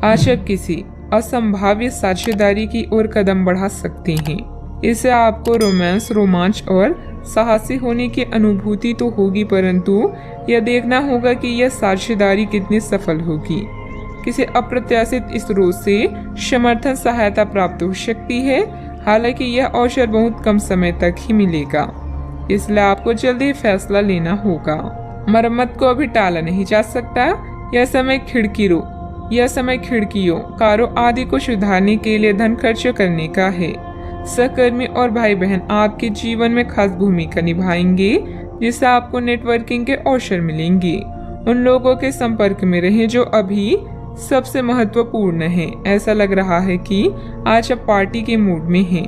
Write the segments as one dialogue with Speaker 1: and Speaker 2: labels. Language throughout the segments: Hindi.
Speaker 1: आज आप किसी असंभाव्य साझेदारी की ओर कदम बढ़ा सकते हैं। इससे आपको रोमांस, रोमांच और साहसी होने की अनुभूति तो होगी, परंतु यह देखना होगा कि यह साझेदारी कितनी सफल होगी। किसी अप्रत्याशित स्रोत से समर्थन सहायता प्राप्त हो सकती है, हालांकि यह अवसर बहुत कम समय तक ही मिलेगा, इसलिए आपको जल्दी फैसला लेना होगा। मरम्मत को अभी टाला नहीं जा सकता। यह समय खिड़कियों, कारों आदि को सुधारने के लिए धन खर्च करने का है। सहकर्मी और भाई बहन आपके जीवन में खास भूमिका निभाएंगे, जिससे आपको नेटवर्किंग के अवसर मिलेंगे। उन लोगों के संपर्क में रहें जो अभी सबसे महत्वपूर्ण है। ऐसा लग रहा है कि आज आप पार्टी के मूड में हैं।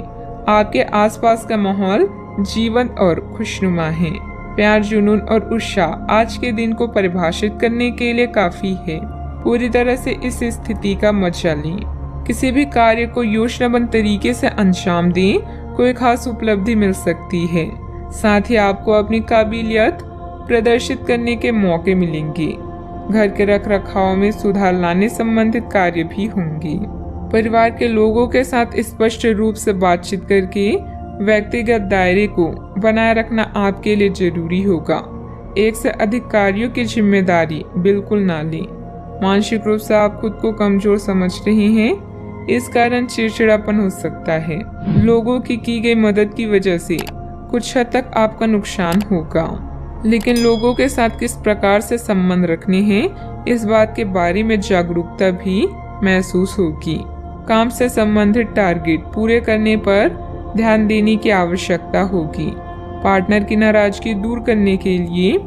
Speaker 1: आपके आसपास का माहौल जीवंत और खुशनुमा है। प्यार, जुनून और उत्साह आज के दिन को परिभाषित करने के लिए काफी है। पूरी तरह से इस स्थिति का मजा लें। किसी भी कार्य को योजनाबद्ध तरीके से अंजाम दें, कोई खास उपलब्धि मिल सकती है। साथ ही आपको अपनी काबिलियत प्रदर्शित करने के मौके मिलेंगे। घर के रखरखाव में सुधार लाने संबंधित कार्य भी होंगे। परिवार के लोगों के साथ स्पष्ट रूप से बातचीत करके व्यक्तिगत दायरे को बनाए रखना आपके लिए जरूरी होगा। एक से अधिक कार्यों की जिम्मेदारी बिल्कुल ना लें। मानसिक रूप से आप खुद को कमजोर समझ रहे हैं, इस कारण चिड़चिड़ापन हो सकता है। लोगों की गई मदद की वजह से कुछ हद तक आपका नुकसान होगा, लेकिन लोगों के साथ किस प्रकार से संबंध रखने हैं, इस बात के बारे में जागरूकता भी महसूस होगी। काम से संबंधित टारगेट पूरे करने पर ध्यान देने की आवश्यकता होगी। पार्टनर की नाराजगी दूर करने के लिए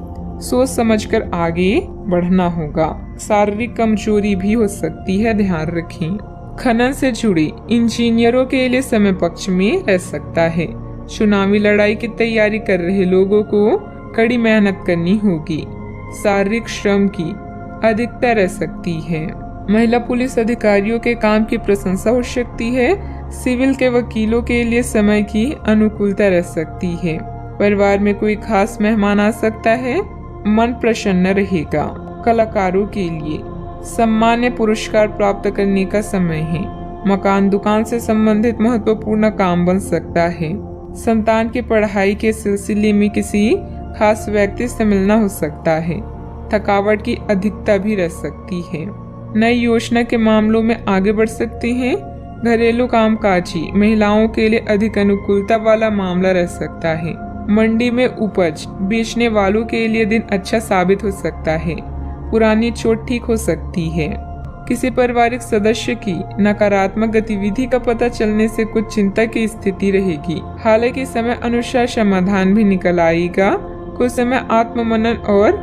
Speaker 1: सोच समझकर आगे बढ़ना होगा। शारीरिक कमजोरी भी हो सकती है, ध्यान रखें। खनन से जुड़े इंजीनियरों के लिए समय पक्ष में रह सकता है। चुनावी लड़ाई की तैयारी कर रहे लोगों को कड़ी मेहनत करनी होगी। शारीरिक श्रम की अधिकता रह सकती है। महिला पुलिस अधिकारियों के काम की प्रशंसा हो सकती है। सिविल के वकीलों के लिए समय की अनुकूलता रह सकती है। परिवार में कोई खास मेहमान आ सकता है, मन प्रसन्न रहेगा। कलाकारों के लिए सम्मान्य पुरस्कार प्राप्त करने का समय है। मकान, दुकान से संबंधित महत्वपूर्ण काम बन सकता है। संतान की पढ़ाई के सिलसिले में किसी खास व्यक्ति से मिलना हो सकता है। थकावट की अधिकता भी रह सकती है। नई योजना के मामलों में आगे बढ़ सकते हैं। घरेलू कामकाजी महिलाओं के लिए अधिक अनुकूलता वाला मामला रह सकता है। मंडी में उपज बेचने वालों के लिए दिन अच्छा साबित हो सकता है। पुरानी चोट ठीक हो सकती है। किसी पारिवारिक सदस्य की नकारात्मक गतिविधि का पता चलने से कुछ चिंता की स्थिति रहेगी। हालांकि समय अनुसार समाधान भी निकल आएगा। कुछ समय आत्ममनन और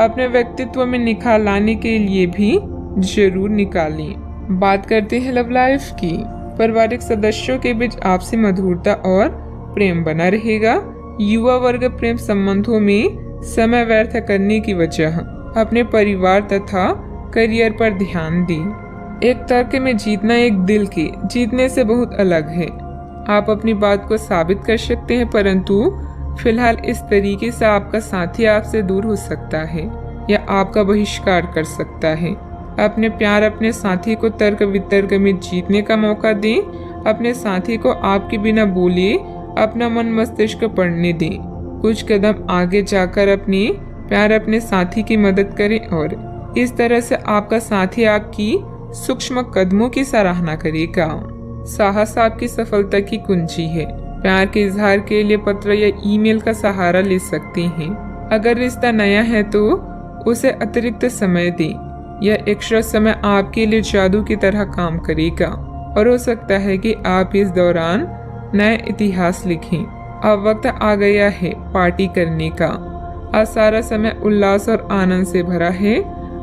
Speaker 1: अपने व्यक्तित्व में निखार लाने के लिए भी जरूर निकालें। बात करते हैं लव लाइफ की। पारिवारिक सदस्यों के बीच आपसी मधुरता और प्रेम बना रहेगा। युवा वर्ग प्रेम संबंधों में समय व्यर्थ करने की वजह अपने परिवार तथा करियर पर ध्यान दें। एक तर्क में जीतना एक दिल के जीतने से बहुत अलग है। आप अपनी बात को साबित कर सकते हैं, परंतु फिलहाल इस तरीके से आपका साथी आपसे दूर हो सकता है या आपका बहिष्कार कर सकता है। अपने प्यार अपने साथी को तर्क वितर्क में जीतने का मौका दें। अपने साथी को आपके बिना बोले अपना मन मस्तिष्क पढ़ने दें। कुछ कदम आगे जाकर अपने प्यार अपने साथी की मदद करें और इस तरह से आपका साथी आपकी सूक्ष्म कदमों की सराहना करेगा। साहस आपकी सफलता की कुंजी है। प्यार के इजहार के लिए पत्र या ईमेल का सहारा ले सकते हैं। अगर रिश्ता नया है तो उसे अतिरिक्त समय दें। यह एक्स्ट्रा समय आपके लिए जादू की तरह काम करेगा और हो सकता है कि आप इस दौरान नया इतिहास लिखें। अब वक्त आ गया है पार्टी करने का। आज सारा समय उल्लास और आनंद से भरा है।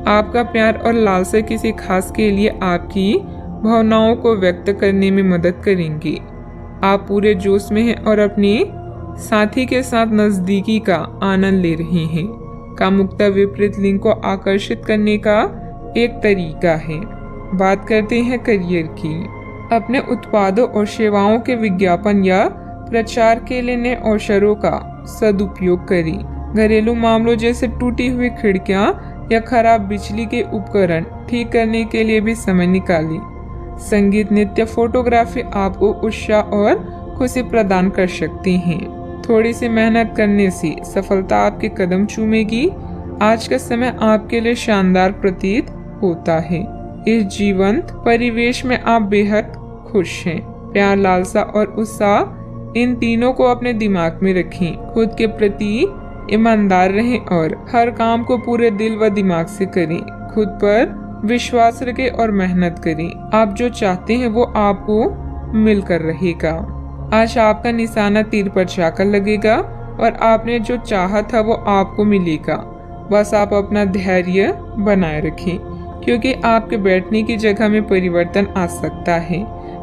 Speaker 1: आपका प्यार और लालसा किसी खास के लिए आपकी भावनाओं को व्यक्त करने में मदद करेंगे। आप पूरे जोश में हैं और अपने साथी के साथ नजदीकी का आनंद ले रहे हैं। कामुकता विपरीत लिंग को आकर्षित करने का एक तरीका है। बात करते हैं करियर की। अपने उत्पादों और सेवाओं के विज्ञापन या प्रचार के लिए नए अवसरों का सदुपयोग करें। घरेलू मामलों जैसे टूटी हुई खिड़कियां या खराब बिजली के उपकरण ठीक करने के लिए भी समय निकालें। संगीत, नृत्य, फोटोग्राफी आपको उत्साह और खुशी प्रदान कर सकती हैं। थोड़ी सी मेहनत करने से सफलता आपके कदम चूमेगी। आज का समय आपके लिए शानदार प्रतीत होता है। इस जीवंत परिवेश में आप बेहद खुश हैं। प्यार, लालसा और उत्साह, इन तीनों को अपने दिमाग में रखें। खुद के प्रति ईमानदार रहें और हर काम को पूरे दिल व दिमाग से करें। खुद पर विश्वास रखें और मेहनत करें। आप जो चाहते हैं वो आपको मिलकर रहेगा। आज आपका निशाना तीर पर जाकर लगेगा और आपने जो चाहा था वो आपको मिलेगा। बस आप अपना धैर्य बनाए रखें, क्योंकि आपके बैठने की जगह में परिवर्तन आ सकता है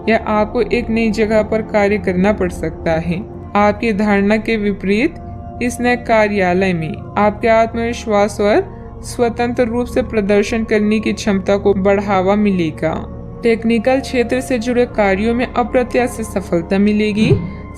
Speaker 1: या आपको एक नई जगह पर कार्य करना पड़ सकता है। आपकी धारणा के विपरीत इस नए कार्यालय में आपके आत्मविश्वास और स्वतंत्र रूप से प्रदर्शन करने की क्षमता को बढ़ावा मिलेगा। टेक्निकल क्षेत्र से जुड़े कार्यों में अप्रत्याशित सफलता मिलेगी।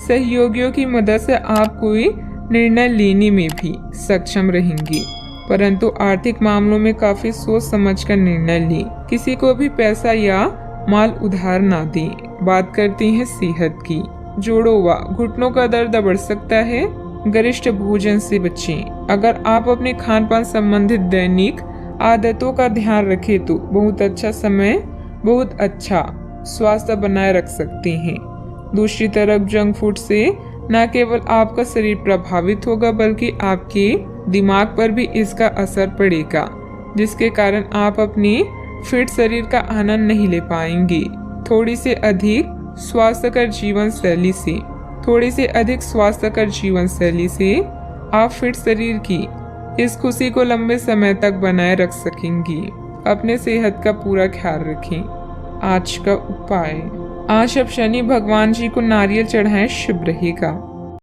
Speaker 1: सहयोगियों की मदद से आप कोई निर्णय लेने में भी सक्षम रहेंगे, परंतु आर्थिक मामलों में काफी सोच समझ कर निर्णय लें। किसी को भी पैसा या माल उधार ना दें। बात करते हैं सेहत की। जोड़ों व घुटनों का दर्द बढ़ सकता है। गरिष्ठ भोजन से बचें। अगर आप अपने खान पान संबंधित दैनिक आदतों का ध्यान रखें तो बहुत अच्छा स्वास्थ्य बनाए रख सकते हैं। दूसरी तरफ जंक फूड से न केवल आपका शरीर प्रभावित होगा बल्कि आपके दिमाग पर भी इसका असर पड़ेगा, जिसके कारण आप अपने फिट शरीर का आनंद नहीं ले पाएंगे। थोड़ी से अधिक स्वास्थ्यकर जीवन शैली से आप फिट शरीर की इस खुशी को लंबे समय तक बनाए रख सकेंगी। अपने सेहत का पूरा ख्याल रखें। आज का उपाय, आज आप शनि भगवान जी को नारियल चढ़ाएं, शुभ रहेगा।